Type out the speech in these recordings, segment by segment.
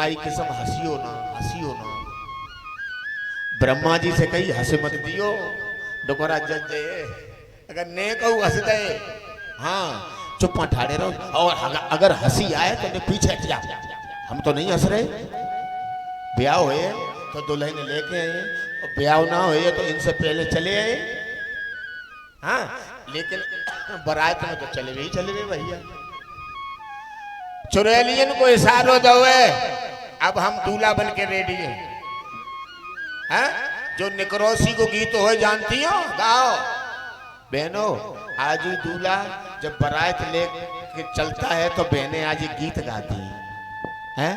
आई किस्म हंसियो ना। ब्रह्मा जी से कही हंस मत दियो डोकरा जज दे, अगर ने कहू हंस दे हाँ चुप ठाड़े रहो, और अगर हंसी आए तो ने पीछे हट जा। हम तो नहीं हंस रहे, ब्याह हुए तो दुल्हन लेके आए, और ब्याह ना हुए तो इनसे पहले चले आए। हाँ लेकिन बारात में तो चले गए भैया। चुड़ैलियन को इशारो दो, अब हम दूल्हा बन के रेडी हैं। जो निकरोसी को गीत हो जानती हो, गाओ बहनों। आज ही दूल्हा जब बारात लेके चलता है तो बहनें आज ही गीत गाती हैं।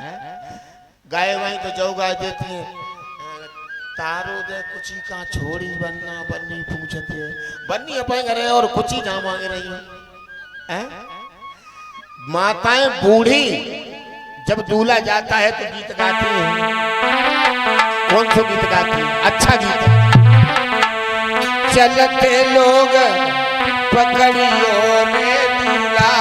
गाय वाई तो जो गा देती हैं, तारो दे कुछ का छोड़ी बनना बन्नी पूछती है, बन्नी अपने घरे और कुछ ही ना मांग रही है। माताएं बूढ़ी जब दूल्हा जाता है तो गीत गाती हैं। कौन सा गीत गाती है? अच्छा गीत। चलते लोग पकड़ियो रे दूल्हा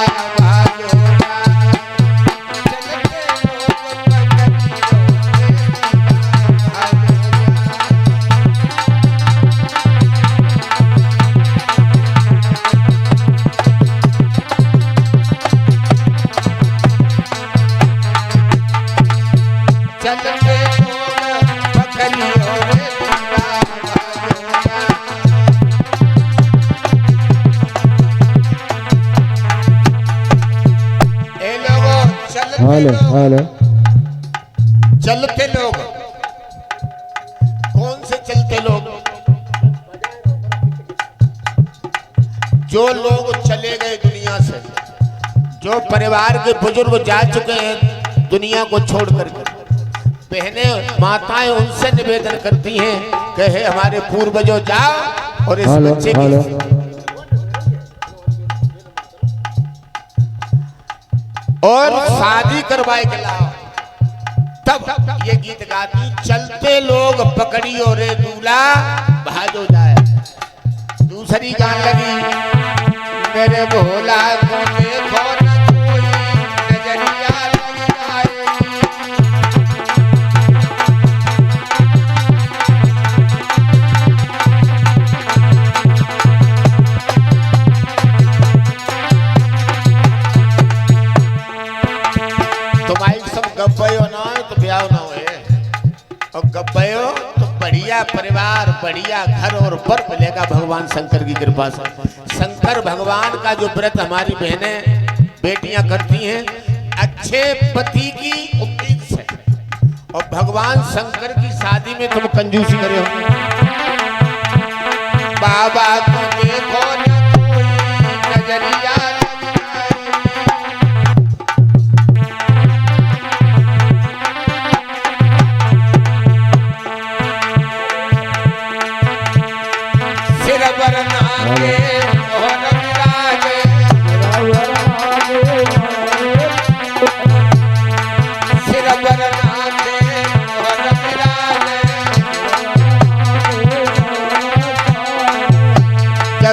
हेलो चलते लोग। कौन से चलते लोग? जो लोग चले गए दुनिया से, जो परिवार के बुजुर्ग जा चुके हैं दुनिया को छोड़कर। बहनें माताएं उनसे निवेदन करती हैं कि हे हमारे पूर्वजों जाओ और इस बच्चे की और शादी करवाए के लाओ। तब ये गीत गाती, चलते लोग पकड़ियो रे दूल्हा भाजो जाए। दूसरी गान लगी, मेरे भोला को देखो न कोई नजरिया लग जाए। गब्बयो ना हो तो ब्याह ना होए, और गब्बयो तो बढ़िया परिवार बढ़िया घर और बर मिलेगा भगवान शंकर की कृपा से। शंकर भगवान का जो व्रत हमारी बहनें बेटियां करती हैं अच्छे पति की उम्मीद से, और भगवान शंकर की शादी में तुम कंजूसी करे हो। बाबा को देखो न कोई नजरिया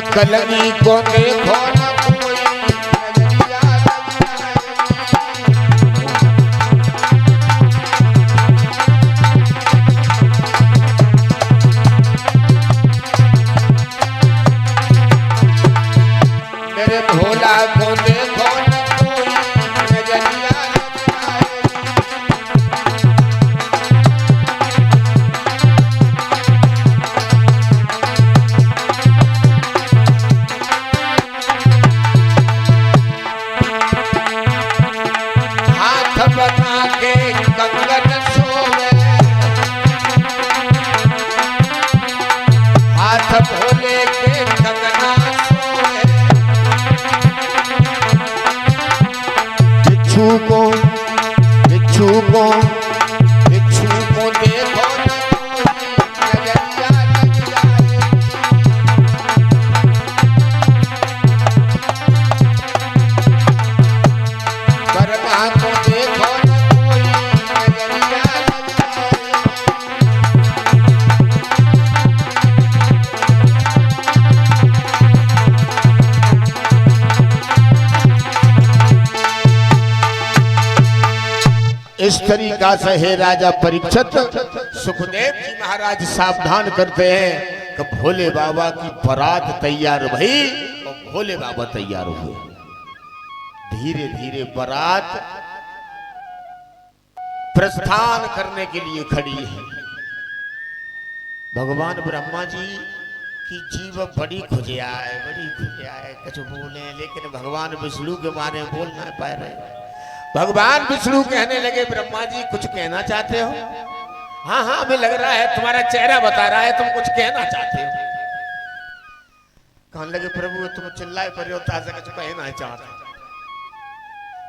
कलगी को देखो न कोई नजरिया मेरे भोला को देखो न कोई नजरिया बना के कंगन सोवे, हाथ भोले के कंगना सोवे। बिच्छू को देखो न कोई नजरिया लग जाए। बरना को देखो न कोई नजरिया लग जाए। इस तरीका से हे राजा परीक्षित, सुखदेव जी महाराज सावधान करते हैं कि भोले बाबा की बारात तैयार भई और भोले बाबा तैयार हुए। धीरे धीरे बारात प्रस्थान करने के लिए खड़ी है। भगवान ब्रह्मा जी की जीव बड़ी खुजिया है, कुछ बोले लेकिन भगवान विष्णु के बारे में बोल ना पा रहे। भगवान विष्णु कहने लगे, ब्रह्मा जी कुछ कहना चाहते हो? हाँ हाँ, हमें लग रहा है, तुम्हारा चेहरा बता रहा है तुम कुछ कहना चाहते हो। कहने लगे, प्रभु तुम चिल्लाए पर कुछ कहना चाहते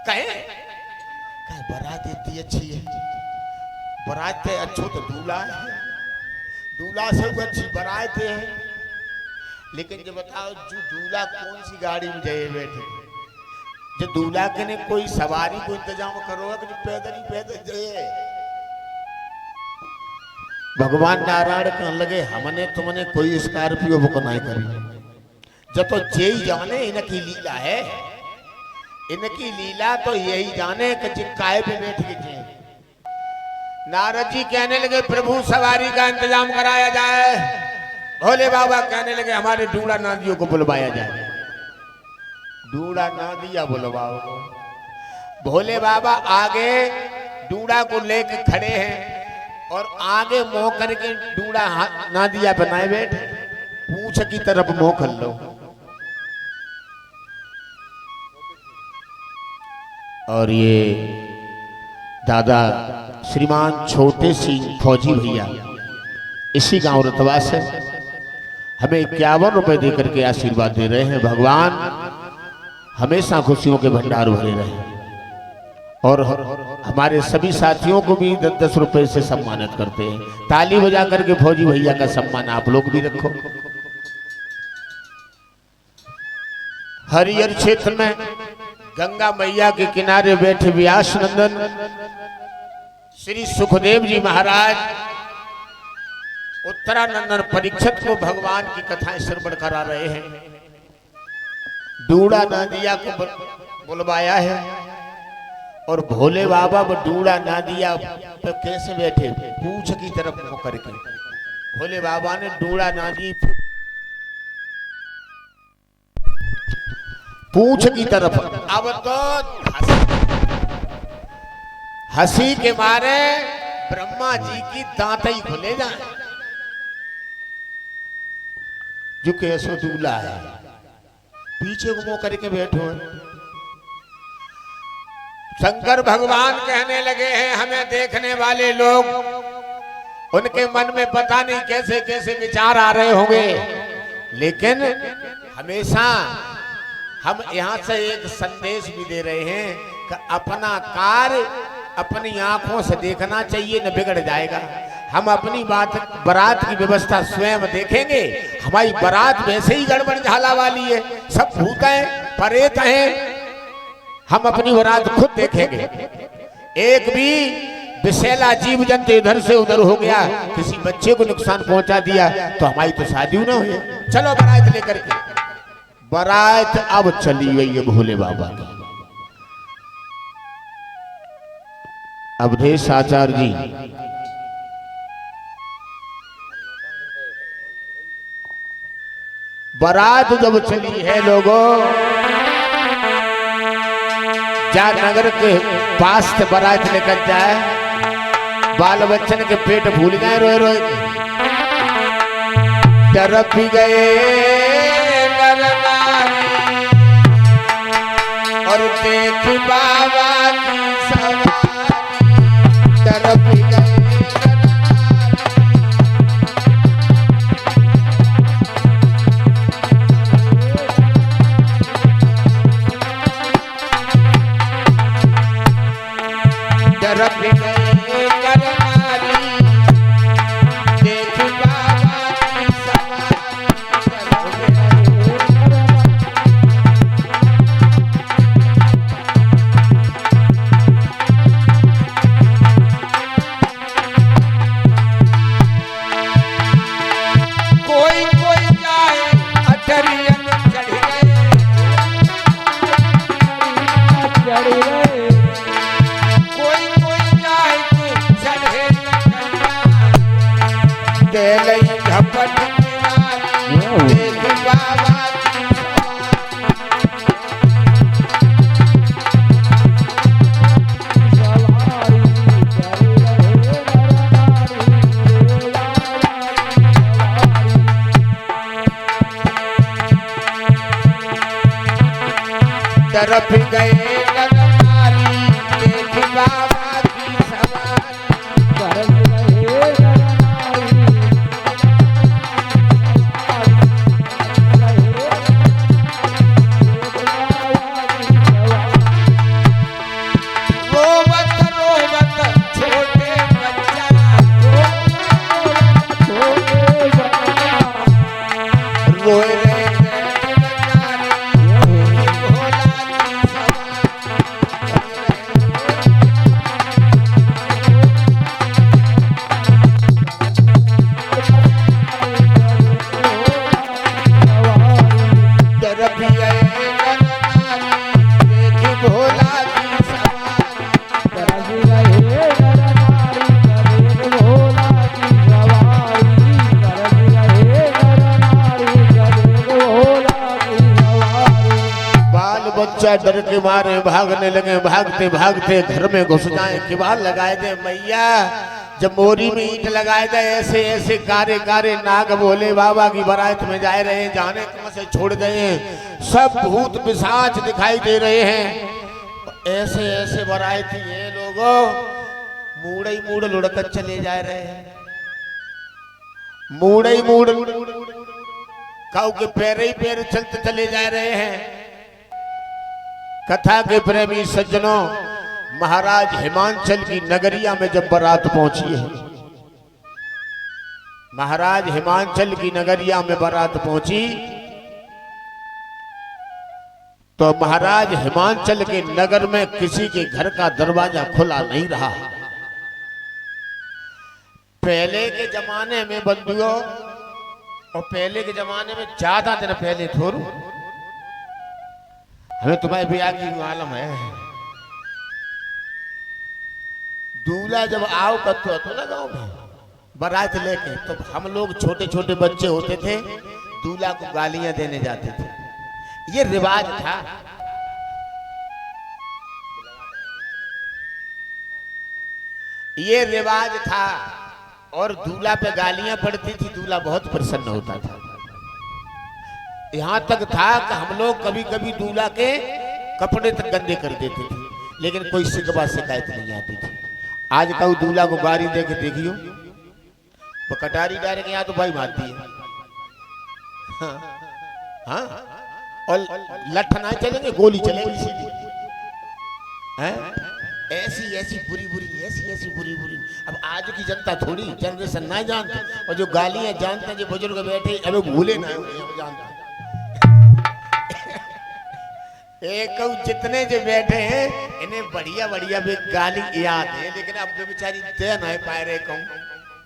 कहे बारात इतनी अच्छी है, बारात से अच्छो तो दूल्हा है, दूल्हा से अच्छी बारात है। लेकिन जो बताओ, जो दूल्हा कौन सी गाड़ी में जाए बैठे, जो दूल्हा के ने कोई सवारी को इंतजाम करो कि पैदल ही पैदल जाए। भगवान नारायण कहने लगे, हमने तुमने कोई स्कॉर्पियो बुक नहीं करी, जब तो जे जाने इनकी लीला है, इनकी लीला तो यही जाने कि चिक्काए पे बैठ के। नारद जी कहने लगे, प्रभु सवारी का इंतजाम कराया जाए। भोले बाबा कहने लगे, हमारे दूल्हा नादियों को बुलवाया जाए। दूल्हा नादिया बुलवाओ। भोले बाबा आगे दूल्हा को लेकर खड़े हैं और आगे मुंह करके दूल्हा नादिया बनाए बैठे, पूंछ की तरफ मुंह कर लो। और ये दादा श्रीमान छोटे सिंह फौजी भैया इसी गांव रतवा से हमें 51 रुपए देकर के आशीर्वाद दे रहे हैं। भगवान हमेशा खुशियों के भंडार भरे रहे और हमारे सभी साथियों को भी 10-10 रुपए से सम्मानित करते हैं। ताली बजा करके फौजी भैया का सम्मान आप लोग भी रखो। हरिहर क्षेत्र में गंगा मैया के किनारे बैठे व्यास नंदन श्री सुखदेव जी महाराज उत्तरानंदन परीक्षित को भगवान की कथाएं श्रवण करा रहे हैं। दूल्हा नादिया को बुलवाया है और भोले बाबा वो दूल्हा नादिया पे कैसे बैठे, पूंछ की तरफ मुंह करके। भोले बाबा ने दूल्हा नादी पूंछ की तरफ। अब तो हंसी के मारे ब्रह्मा जी की दांत ही खुले जाए, जो कैसो दूल्हा है पीछे को मुंह करके बैठो है। शंकर भगवान कहने लगे हैं, हमें देखने वाले लोग, उनके मन में पता नहीं कैसे कैसे विचार आ रहे होंगे, लेकिन हमेशा हम यहाँ से एक संदेश भी दे रहे हैं कि अपना कार्य अपनी आंखों से देखना चाहिए, न बिगड़ जाएगा। हम अपनी बारात की व्यवस्था स्वयं देखेंगे। हमारी बारात वैसे ही गड़बड़ झाला वाली है, सब भूत हैं, परेत हैं। हम अपनी बारात खुद देखेंगे। एक भी विषैला जीव जंतु इधर से उधर हो गया, किसी बच्चे को नुकसान पहुंचा दिया, तो हमारी तो शादी न हुई। चलो बारात लेकर के। बारात अब चली गई है भोले बाबा की। अवधेश आचार्य जी बारात जब चली है लोगों, जा नगर के पास से बारात निकल जाए, बाल बच्चन के पेट भूल गए रोए रोए, तरफ भी गए और देख बाबा की सवारी, तरफ भी गए। तरफ भी गए करनारी, देख बाबा की सवारी, कोई कोई जाए अटरियन चढ़ गए, कोई कोई जाए लई झपट देख बाबा की तरफ गए नर नारी देख बाबा की सवारी रोवत रोवत छोटे बच्चा रोए रे बच्चा डर के मारे भागने लगे, भागते भागते घर में घुस जाए, किवाड़ लगाए दे मैया, जब मोरी में ईंट लगाए दे, ऐसे ऐसे कारे कारे नाग बोले बाबा की बारात में जा रहे हैं, जाने कहाँ से छोड़ गए हैं, सब भूत पिशाच दिखाई दे रहे हैं, ऐसे ऐसे बाराती ये लोगों मूड़ ही मूड़ लुढ़कर चले जा रहे हैं, मूड़ ही मूड़ काऊ के पैर ही पैर चलते चले जा रहे हैं। कथा के प्रेमी सज्जनों, महाराज हिमांचल की नगरिया में जब बारात पहुंची है, महाराज हिमांचल की नगरिया में बारात पहुंची तो महाराज हिमांचल के नगर में किसी के घर का दरवाजा खुला नहीं रहा। पहले के जमाने में बंधुओं, और पहले के जमाने में ज्यादा दिन पहले थोड़ू, हमें तुम्हारे ब्याह की मालूम है, दूल्हा जब आओ करते हो तो ना गाँव में बारात लेके, तो हम लोग छोटे छोटे बच्चे होते थे, दूल्हा को गालियां देने जाते थे, ये रिवाज था। ये रिवाज था और दूल्हा पे गालियां पड़ती थी, दूल्हा बहुत प्रसन्न होता था। यहां तक था कि हम लोग कभी कभी दूल्हा के कपड़े तक गंदे कर देते थे, लेकिन कोई शिकवा शिकायत नहीं आती थी। आज कहूँ दूल्हा को गाड़ी दे के देखियो, वो कटारी डालेंगे यहाँ तो भाई मारती है, हाँ, और लठ ना चलेंगे, गोली चलेगी सीधी, हैं? ऐसी ऐसी बुरी बुरी, ऐसी ऐसी बुरी बुरी। अब आज की जनता थोड़ी जनरेशन ना जानते, और जो गालियां जानते हैं, जो बुजुर्ग बैठे अबे भूले ना जानते। एक जितने जो बैठे हैं इन्हें बढ़िया बढ़िया भी गाली याद है, लेकिन अब जो बेचारी दे नहीं पाए रहे, कहूँ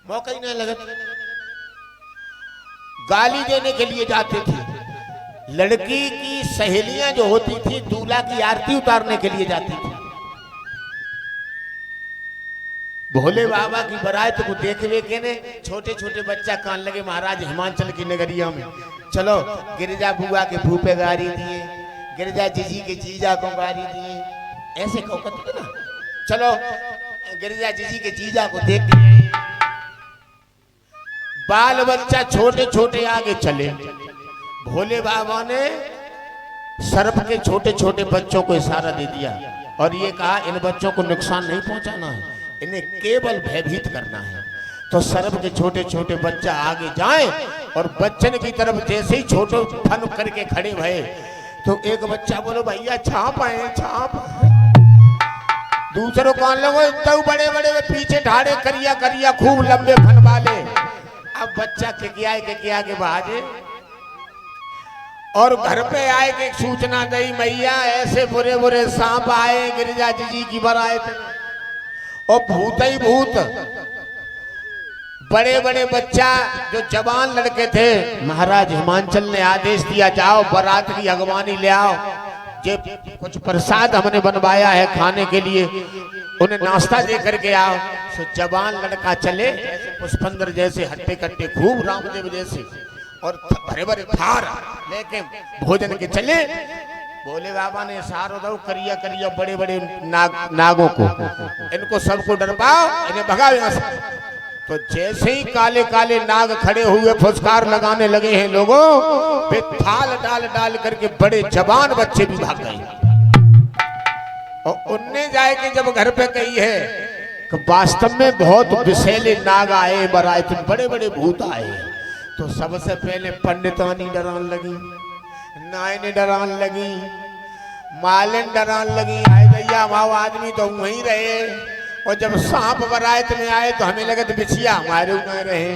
मौका ही नहीं लगा। गाली देने के लिए जाते थे, लड़की की सहेलियां जो होती थी दूल्हा की आरती उतारने के लिए जाती थी। भोले बाबा की बारात को देखने के ने छोटे छोटे बच्चा कान लगे महाराज हिमांचल की नगरिया में, चलो गिरिजा बुआ के फूफे गाड़ी दिए, गिरिजा जीजी के जीजा को गाड़ी दिए, ऐसे कहते थे ना, चलो गिरिजा जीजी के जीजा को देख के बाल बच्चा छोटे छोटे आगे चले। भोले बाबा ने सर्प के छोटे छोटे बच्चों को इशारा दे दिया और ये कहा इन बच्चों को नुकसान नहीं पहुंचाना है, इन्हें केवल भयभीत करना है। तो सर्प के छोटे छोटे बच्चा आगे जाएं और बच्चन की तरफ जैसे ही छोटे फन करके खड़े भये तो एक बच्चा बोलो भैया छाप आए छाप, दूसरों कान लोगो तो बड़े बड़े पीछे ढाड़े करिया करिया खूब लंबे फन वाले। अब बच्चा के आगे भाजे और घर पे आए कि सूचना दी मैया ऐसे बुरे बुरे सांप आए गिरिजा जी की बारात और भूत ही भूत। बड़े बड़े बच्चा जो जवान लड़के थे, महाराज हिमांचल ने आदेश दिया जाओ बारात की अगवानी ले आओ। जे कुछ प्रसाद हमने बनवाया है खाने के लिए, उन्हें नाश्ता दे करके आओ। सो जवान लड़का चले जैसे पुष्पंदर जैसे हट्टे कट्टे खूब रामदेव जैसे और भरे भरे थार लेके भोजन के चले। बोले बाबा ने सारो दो करिया करिया बड़े बड़े नागों को, इनको सबको डरवाओ, इन्हें भगाओ यहाँ से। तो जैसे ही काले काले नाग खड़े हुए फुसकार लगाने लगे हैं लोगों, वे थाल डाल डाल करके बड़े जवान बच्चे भी भाग गए। और उनने जाके जब घर पे कही है कि वास्तव में बहुत विषैले नाग आए, बराए बड़े बड़े भूत आए, तो सबसे पहले पंडितानी डरान लगी, नायने डरान लगी, मालिन डरान लगी। आए भैया माओ आदमी तो वहीं रहे, और जब सांप बरायत में आए तो हमें लगे तो बिछिया हमारे ऊपर रहे।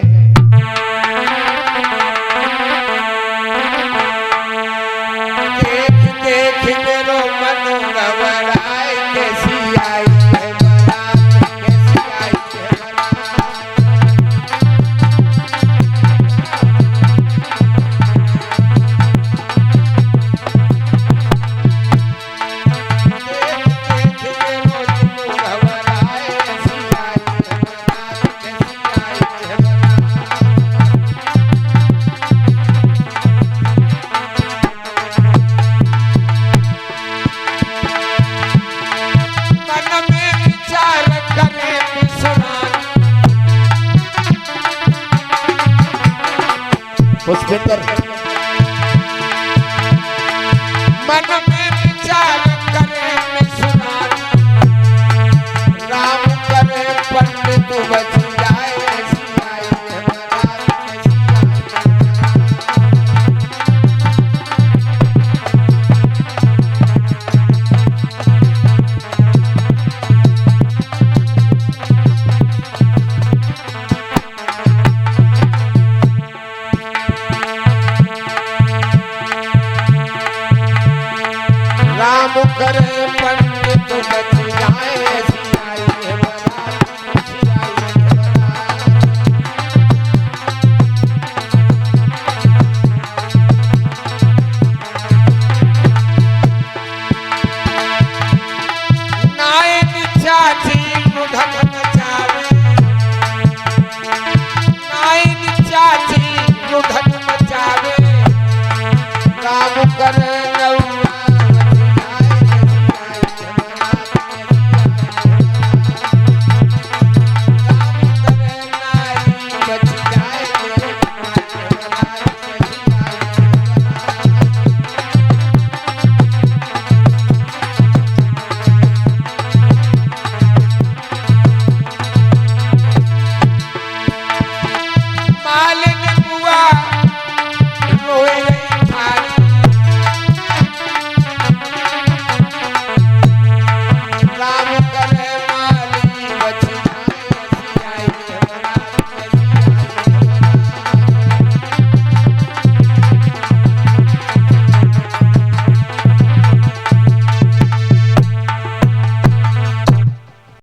देख देख मेरो मन घबराए, कैसी आई है बरात, कैसी आई है पुष्पेंद्र मन